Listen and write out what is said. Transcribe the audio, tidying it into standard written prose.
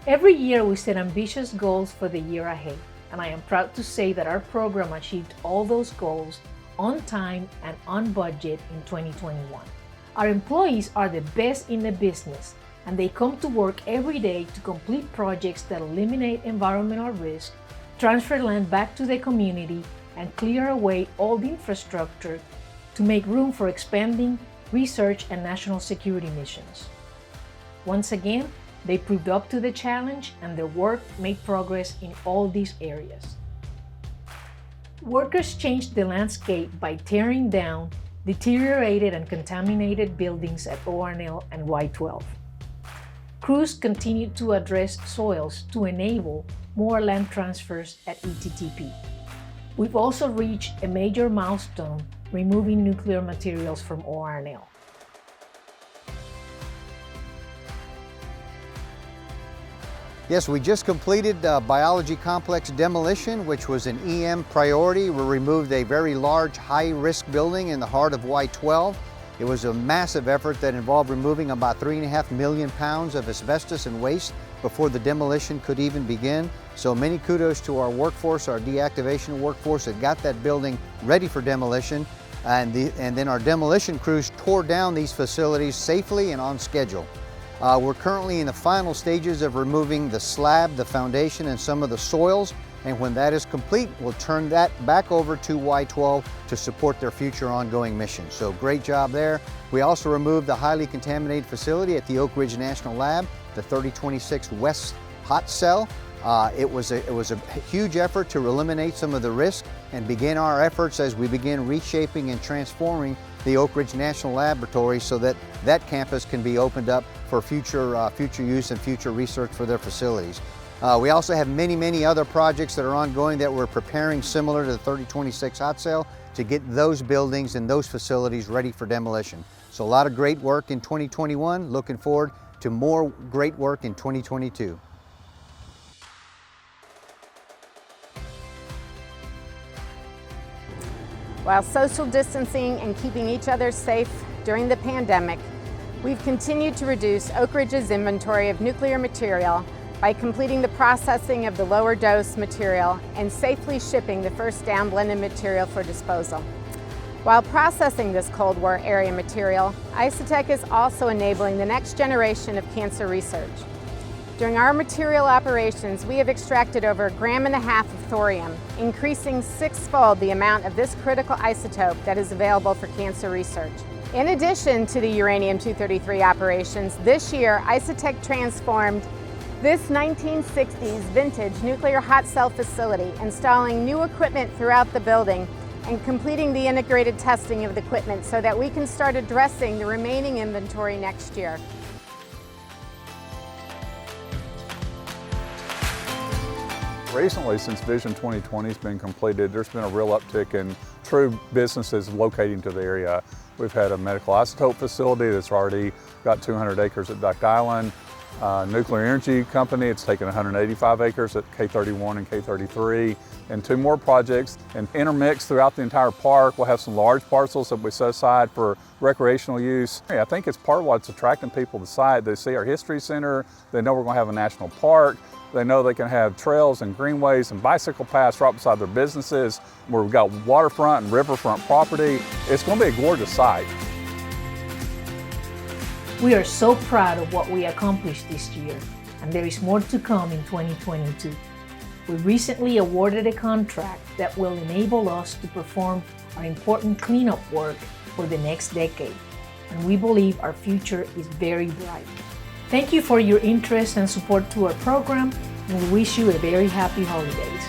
Every year we set ambitious goals for the year ahead, and I am proud to say that our program achieved all those goals on time and on budget in 2021. Our employees are the best in the business, and they come to work every day to complete projects that eliminate environmental risk, transfer land back to the community, and clear away old infrastructure to make room for expanding research and national security missions. Once again, they proved up to the challenge, and their work made progress in all these areas. Workers changed the landscape by tearing down deteriorated and contaminated buildings at OREM and Y12. Crews continued to address soils to enable more land transfers at ETTP. We've also reached a major milestone, removing nuclear materials from OREM. Yes, we just completed biology complex demolition, which was an EM priority. We removed a very large, high-risk building in the heart of Y12. It was a massive effort that involved removing about 3.5 million pounds of asbestos and waste before the demolition could even begin. So many kudos to our workforce, our deactivation workforce that got that building ready for demolition. And then our demolition crews tore down these facilities safely and on schedule. We're currently in the final stages of removing the slab, the foundation, and some of the soils. And when that is complete, we'll turn that back over to Y12 to support their future ongoing mission. So great job there. We also removed the highly contaminated facility at the Oak Ridge National Lab, the 3026 West hot cell. It was a huge effort to eliminate some of the risk and begin our efforts as we begin reshaping and transforming the Oak Ridge National Laboratory so that that campus can be opened up for future use and future research for their facilities. We also have many other projects that are ongoing that we're preparing similar to the 3026 hot cell to get those buildings and those facilities ready for demolition. So a lot of great work in 2021, looking forward to more great work in 2022. While social distancing and keeping each other safe during the pandemic, we've continued to reduce Oak Ridge's inventory of nuclear material by completing the processing of the lower dose material and safely shipping the first down-blended material for disposal. While processing this Cold War area material, Isotech is also enabling the next generation of cancer research. During our material operations, we have extracted over 1.5 grams of thorium, increasing 6-fold the amount of this critical isotope that is available for cancer research. In addition to the uranium-233 operations, this year Isotech transformed this 1960s vintage nuclear hot cell facility, installing new equipment throughout the building and completing the integrated testing of the equipment so that we can start addressing the remaining inventory next year. Recently, since Vision 2020 has been completed, there's been a real uptick in true businesses locating to the area. We've had a medical isotope facility that's already got 200 acres at Duck Island. Nuclear energy company, it's taken 185 acres at K31 and K33, and 2 more projects. And intermixed throughout the entire park, we'll have some large parcels that we set aside for recreational use. I think it's part of what's attracting people to the site. They see our history center, they know we're going to have a national park, they know they can have trails and greenways and bicycle paths right beside their businesses, where we've got waterfront and riverfront property. It's going to be a gorgeous site. We are so proud of what we accomplished this year, and there is more to come in 2022. We recently awarded a contract that will enable us to perform our important cleanup work for the next decade, and we believe our future is very bright. Thank you for your interest and support to our program, and we wish you a very happy holidays.